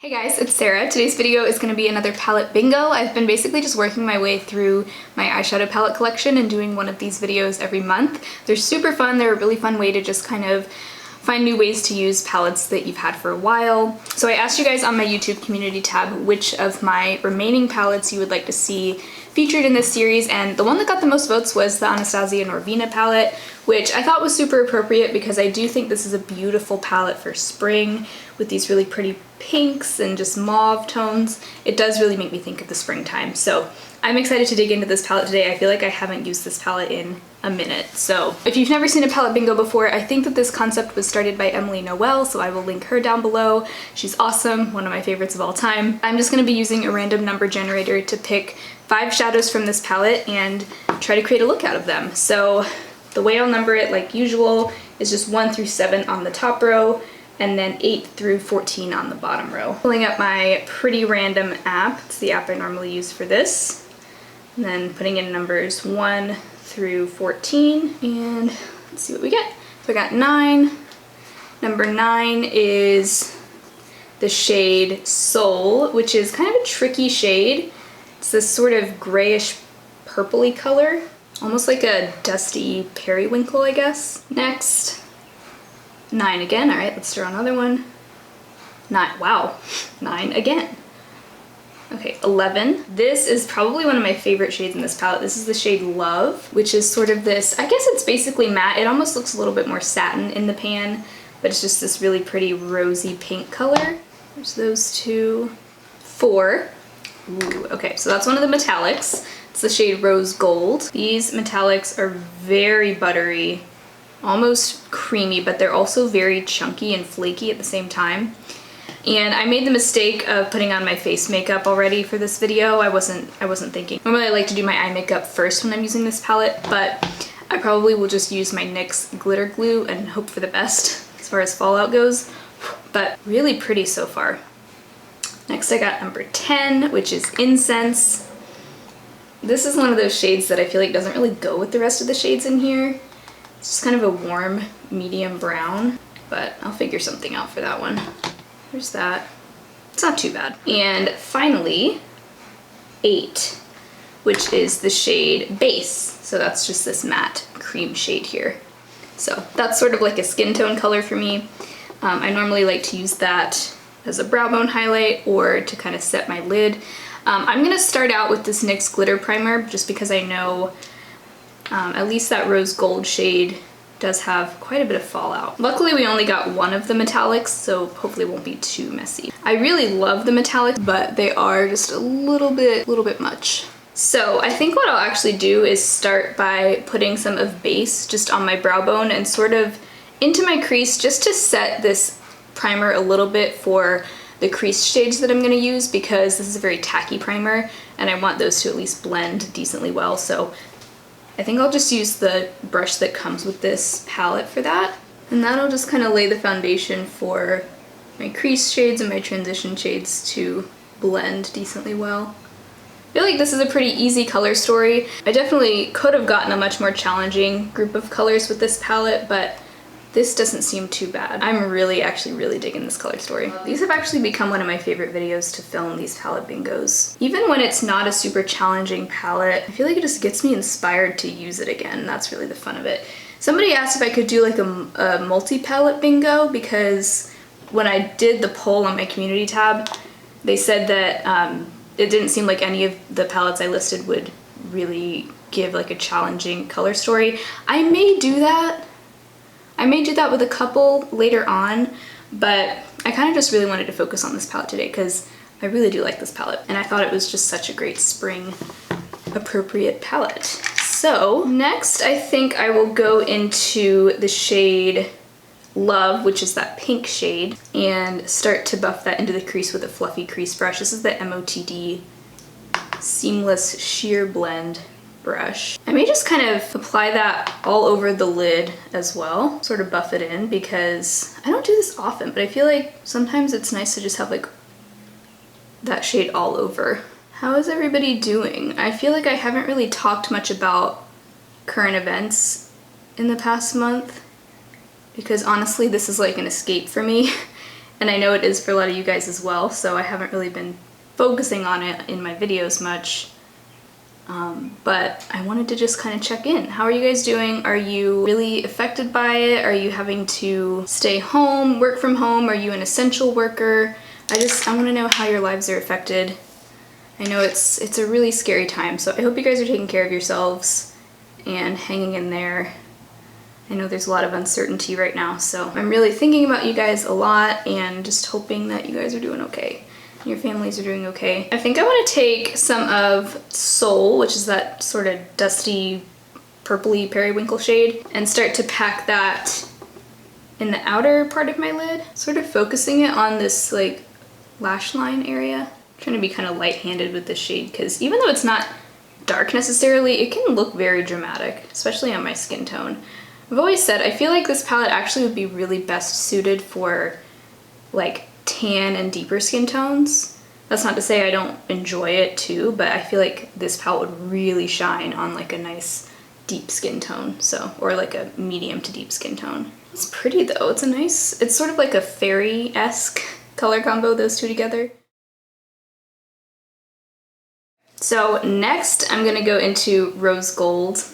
Hey guys, it's Sarah. Today's video is going to be another palette bingo. I've been basically just working my way through my eyeshadow palette collection and doing one of these videos every month. They're super fun. They're a really fun way to just kind of find new ways to use palettes that you've had for a while. So I asked you guys on my YouTube community tab which of my remaining palettes you would like to see featured in this series, and the one that got the most votes was the Anastasia Norvina palette, which I thought was super appropriate because I do think this is a beautiful palette for spring with these really pretty pinks and just mauve tones. It does really make me think of the springtime. So I'm excited to dig into this palette today. I feel like I haven't used this palette in a minute. So if you've never seen a palette bingo before, I think that this concept was started by Emily Noel, so I will link her down below. She's awesome, one of my favorites of all time. I'm just gonna be using a random number generator to pick 5 shadows from this palette and try to create a look out of them. So the way I'll number it, like usual, is just 1 through 7 on the top row, and then 8 through 14 on the bottom row. Pulling up my Pretty Random app, it's the app I normally use for this, and then putting in numbers 1 through 14, and let's see what we get. So I got 9. Number 9 is the shade Soul, which is kind of a tricky shade. It's this sort of grayish purpley color, almost like a dusty periwinkle, I guess. Next, 9 again. All right, let's draw another one. 9, wow, 9 again. Okay, 11. This is probably one of my favorite shades in this palette. This is the shade Love, which is sort of this, I guess it's basically matte. It almost looks a little bit more satin in the pan, but it's just this really pretty rosy pink color. There's those two. 4. Ooh, okay, so that's one of the metallics. It's the shade Rose Gold. These metallics are very buttery, almost creamy, but they're also very chunky and flaky at the same time. And I made the mistake of putting on my face makeup already for this video. I wasn't thinking. Normally I like to do my eye makeup first when I'm using this palette, but I probably will just use my NYX glitter glue and hope for the best as far as fallout goes. But really pretty so far. Next I got number 10, which is Incense. This is one of those shades that I feel like doesn't really go with the rest of the shades in here. It's just kind of a warm, medium brown, but I'll figure something out for that one. There's that. It's not too bad. And finally, 8, which is the shade Base. So that's just this matte cream shade here. So that's sort of like a skin tone color for me. I normally like to use that as a brow bone highlight or to kind of set my lid. I'm gonna start out with this NYX Glitter Primer just because I know at least that Rose Gold shade does have quite a bit of fallout. Luckily we only got one of the metallics, so hopefully it won't be too messy. I really love the metallics, but they are just a little bit much. So I think what I'll actually do is start by putting some of Base just on my brow bone and sort of into my crease just to set this primer a little bit for the crease shades that I'm going to use, because this is a very tacky primer and I want those to at least blend decently well. So I think I'll just use the brush that comes with this palette for that, and that'll just kind of lay the foundation for my crease shades and my transition shades to blend decently well. I feel like this is a pretty easy color story. I definitely could have gotten a much more challenging group of colors with this palette, but this doesn't seem too bad. I'm actually really digging this color story. These have actually become one of my favorite videos to film, these palette bingos. Even when it's not a super challenging palette, I feel like it just gets me inspired to use it again. That's really the fun of it. Somebody asked if I could do like a multi-palette bingo, because when I did the poll on my community tab, they said that it didn't seem like any of the palettes I listed would really give like a challenging color story. I may do that. I may do that with a couple later on, but I kind of just really wanted to focus on this palette today because I really do like this palette, and I thought it was just such a great spring appropriate palette. So next I think I will go into the shade Love, which is that pink shade, and start to buff that into the crease with a fluffy crease brush. This is the MOTD Seamless Sheer Blend brush. I may just kind of apply that all over the lid as well, sort of buff it in, because I don't do this often, but I feel like sometimes it's nice to just have like that shade all over. How is everybody doing? I feel like I haven't really talked much about current events in the past month, because honestly this is like an escape for me. and I know it is for a lot of you guys as well, so I haven't really been focusing on it in my videos much. But I wanted to just kind of check in. How are you guys doing? Are you really affected by it? Are you having to stay home, work from home? Are you an essential worker? I want to know how your lives are affected. I know it's a really scary time, so I hope you guys are taking care of yourselves and hanging in there. I know there's a lot of uncertainty right now, so I'm really thinking about you guys a lot and just hoping that you guys are doing okay. Your families are doing okay. I think I want to take some of Soul, which is that sort of dusty, purpley periwinkle shade, and start to pack that in the outer part of my lid, sort of focusing it on this like lash line area. I'm trying to be kind of light-handed with this shade because even though it's not dark necessarily, it can look very dramatic, especially on my skin tone. I've always said I feel like this palette actually would be really best suited for like tan and deeper skin tones. That's not to say I don't enjoy it too, but I feel like this palette would really shine on like a nice deep skin tone, or like a medium to deep skin tone. It's pretty though. It's sort of like a fairy-esque color combo, those two together. So next I'm gonna go into Rose Gold.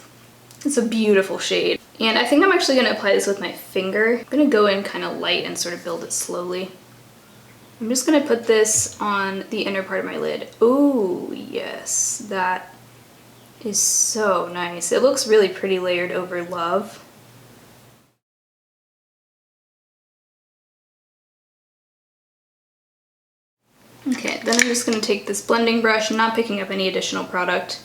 It's a beautiful shade. And I think I'm actually gonna apply this with my finger. I'm gonna go in kind of light and sort of build it slowly. I'm just gonna put this on the inner part of my lid. Ooh, yes, that is so nice. It looks really pretty layered over Love. Okay, then I'm just gonna take this blending brush, not picking up any additional product,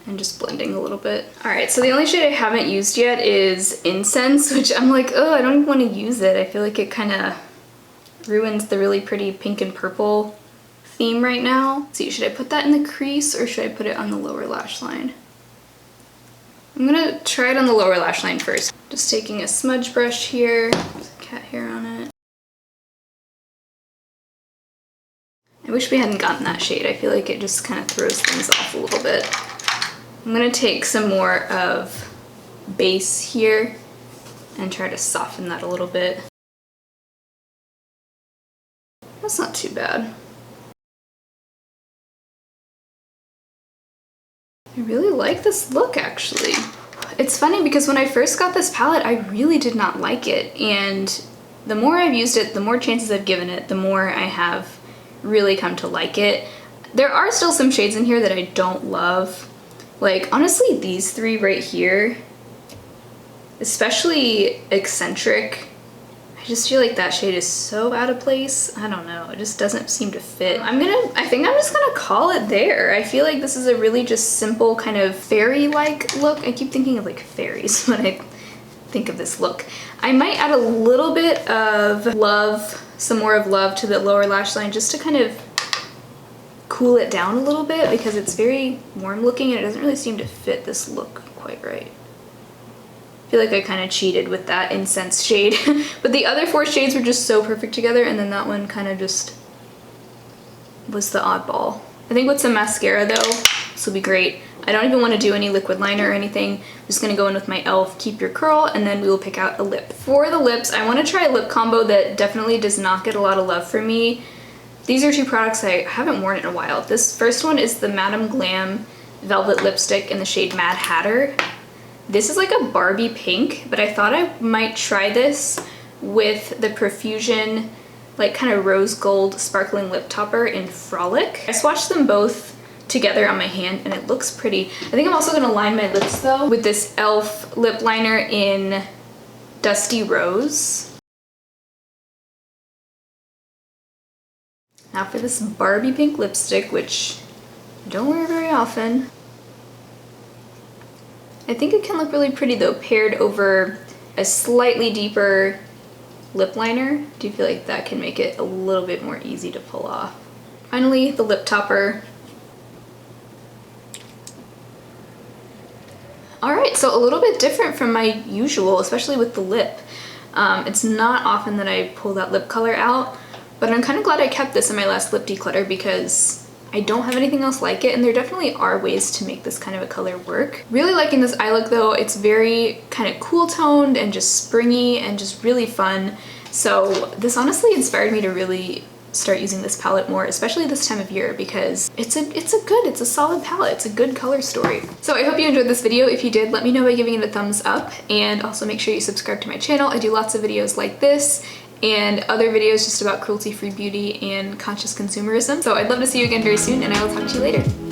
and just blending a little bit. All right, so the only shade I haven't used yet is Incense, which I'm like, oh, I don't even want to use it. I feel like it kind of ruins the really pretty pink and purple theme right now. Let's see, should I put that in the crease or should I put it on the lower lash line? I'm gonna try it on the lower lash line first. Just taking a smudge brush here, there's cat hair on it. I wish we hadn't gotten that shade. I feel like it just kind of throws things off a little bit. I'm gonna take some more of base here and try to soften that a little bit. That's not too bad. I really like this look actually. It's funny because when I first got this palette, I really did not like it, and the more I've used it, the more chances I've given it, the more I have really come to like it. There are still some shades in here that I don't love. Like honestly, these three right here, especially Eccentric, I just feel like that shade is so out of place. I don't know, it just doesn't seem to fit. I think I'm just gonna call it there. I feel like this is a really just simple kind of fairy-like look. I keep thinking of like fairies when I think of this look. I might add a little bit of Love, some more of Love to the lower lash line just to kind of cool it down a little bit because it's very warm looking and it doesn't really seem to fit this look quite right. I feel like I kind of cheated with that Incense shade, but the other four shades were just so perfect together, and then that one kind of just was the oddball. I think with some mascara though, this will be great. I don't even want to do any liquid liner or anything. I'm just gonna go in with my e.l.f. Keep Your Curl, and then we will pick out a lip. For the lips, I want to try a lip combo that definitely does not get a lot of love from me. These are two products I haven't worn in a while. This first one is the Madame Glam Velvet Lipstick in the shade Madhatter. This is like a Barbie pink, but I thought I might try this with the Profusion, like kind of rose gold sparkling lip topper in Frolic. I swatched them both together on my hand and it looks pretty. I think I'm also gonna line my lips though with this e.l.f. lip liner in Dusty Rose. Now for this Barbie pink lipstick, which I don't wear very often. I think it can look really pretty though, paired over a slightly deeper lip liner. Do you feel like that can make it a little bit more easy to pull off? Finally, the lip topper. All right, so a little bit different from my usual, especially with the lip. It's not often that I pull that lip color out, but I'm kind of glad I kept this in my last lip declutter because I don't have anything else like it, and there definitely are ways to make this kind of a color work. Really liking this eye look though. It's very kind of cool toned and just springy and just really fun. So this honestly inspired me to really start using this palette more, especially this time of year, because it's a solid palette. It's a good color story. So I hope you enjoyed this video. If you did, let me know by giving it a thumbs up, and also make sure you subscribe to my channel. I do lots of videos like this and other videos just about cruelty-free beauty and conscious consumerism. So I'd love to see you again very soon, and I will talk to you later.